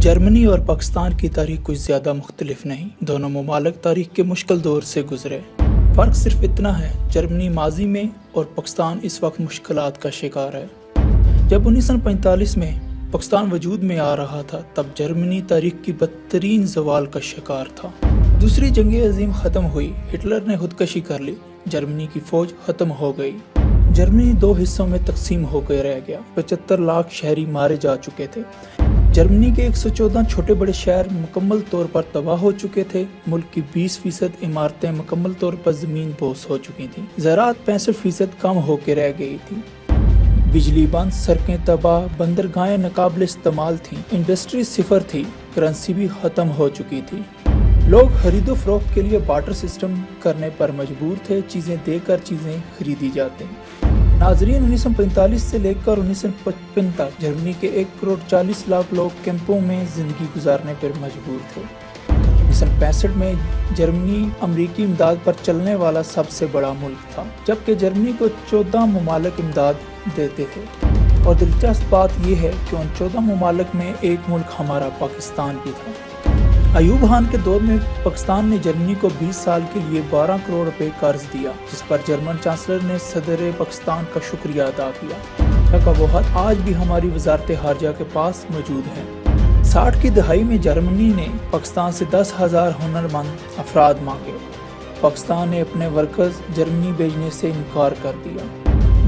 جرمنی اور پاکستان کی تاریخ کچھ زیادہ مختلف نہیں، دونوں ممالک تاریخ کے مشکل دور سے گزرے۔ فرق صرف اتنا ہے، جرمنی ماضی میں اور پاکستان اس وقت مشکلات کا شکار ہے۔ جب 1945 میں پاکستان وجود میں آ رہا تھا، تب جرمنی تاریخ کی بدترین زوال کا شکار تھا۔ دوسری جنگ عظیم ختم ہوئی، ہٹلر نے خودکشی کر لی، جرمنی کی فوج ختم ہو گئی۔ جرمنی دو حصوں میں تقسیم ہو کے رہ گیا، 75 لاکھ شہری مارے جا چکے تھے۔ جرمنی کے 114 چھوٹے بڑے شہر مکمل طور پر تباہ ہو چکے تھے، ملک کی 20% عمارتیں مکمل طور پر زمین بوس ہو چکی تھیں، زراعت 65% کم ہو کے رہ گئی تھی، بجلی بند، سڑکیں تباہ، بندرگاہیں ناقابل استعمال تھیں، انڈسٹری صفر تھی، کرنسی بھی ختم ہو چکی تھی۔ لوگ خرید و فروخت کے لیے بارٹر سسٹم کرنے پر مجبور تھے، چیزیں دے کر چیزیں خریدی جاتی۔ ناظرین، 1945 سے لے کر 1955 تک جرمنی کے 1,40,00,000 لوگ کیمپوں میں زندگی گزارنے پر مجبور تھے۔ 1965 میں جرمنی امریکی امداد پر چلنے والا سب سے بڑا ملک تھا، جبکہ جرمنی کو 14 ممالک امداد دیتے تھے، اور دلچسپ بات یہ ہے کہ ان 14 ممالک میں ایک ملک ہمارا پاکستان بھی تھا۔ ایوب خان کے دور میں پاکستان نے جرمنی کو 20 سال کے لیے 12 کروڑ روپے قرض دیا، جس پر جرمن چانسلر نے صدر پاکستان کا شکریہ ادا کیا۔ کا وہ خط آج بھی ہماری وزارت خارجہ کے پاس موجود ہے۔ 60 کی دہائی میں جرمنی نے پاکستان سے 10,000 ہنرمند افراد مانگے، پاکستان نے اپنے ورکرز جرمنی بھیجنے سے انکار کر دیا۔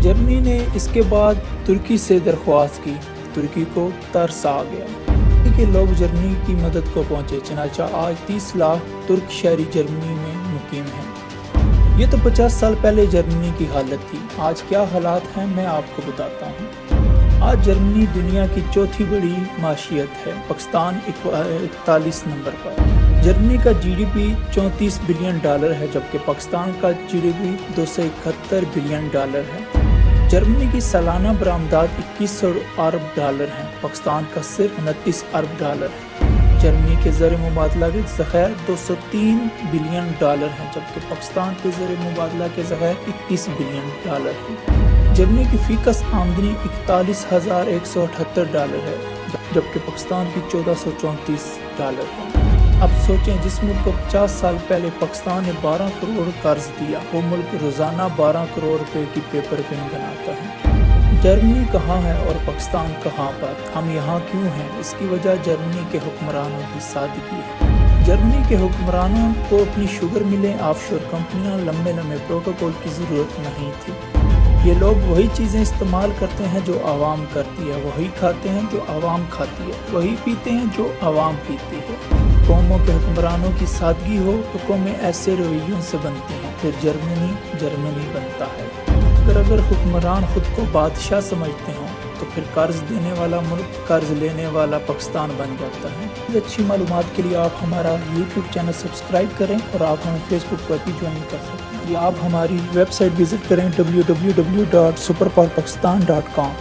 جرمنی نے اس کے بعد ترکی سے درخواست کی، ترکی کو ترس آ گیا کہ لوگ جرمنی کی مدد کو پہنچے، چنانچہ آج 30 لاکھ ترک شہری جرمنی میں مقیم ہیں۔ یہ تو 50 سال پہلے جرمنی کی حالت تھی، آج کیا حالات ہیں میں آپ کو بتاتا ہوں۔ آج جرمنی دنیا کی چوتھی بڑی معیشت ہے، پاکستان 41 نمبر پر۔ جرمنی کا جی ڈی پی $34 بلین ہے، جبکہ پاکستان کا جی ڈی پی $271 بلین ہے۔ جرمنی کی سالانہ برآمدات $2100 ارب ہیں، پاکستان کا صرف $29 ارب ہے۔ جرمنی کے زر مبادلہ کے ذخائر $203 بلین ہیں، جبکہ پاکستان کے زر مبادلہ کے ذخائر $21 بلین ہیں۔ جرمنی کی فی کس آمدنی $41,178 ہے، جبکہ پاکستان کی $1,434 ہے۔ اب سوچیں، جس ملک کو 50 سال پہلے پاکستان نے 12 کروڑ قرض دیا، وہ ملک روزانہ 12 کروڑ روپے کی پیپر پن بناتا ہے۔ جرمنی کہاں ہے اور پاکستان کہاں پر؟ ہم یہاں کیوں ہیں؟ اس کی وجہ جرمنی کے حکمرانوں کی سادگی ہے۔ جرمنی کے حکمرانوں کو اپنی شوگر ملیں، آف شور کمپنیاں، لمبے پروٹوکول کی ضرورت نہیں تھی۔ یہ لوگ وہی چیزیں استعمال کرتے ہیں جو عوام کرتی ہے، وہی کھاتے ہیں جو عوام کھاتی ہے، وہی پیتے ہیں جو عوام پیتی ہے۔ قوموں کے حکمرانوں کی سادگی ہو تو قومیں ایسے رویوں سے بنتی ہیں، پھر جرمنی بنتا ہے۔ اگر حکمران خود کو بادشاہ سمجھتے ہوں تو پھر قرض دینے والا ملک قرض لینے والا پاکستان بن جاتا ہے۔ اچھی معلومات کے لیے آپ ہمارا YouTube چینل سبسکرائب کریں، اور آپ ہمیں فیس بک پر بھی جوائن کر سکتے ہیں، یا آپ ہماری ویب سائٹ وزٹ کریں www.superpowerpakistan.com۔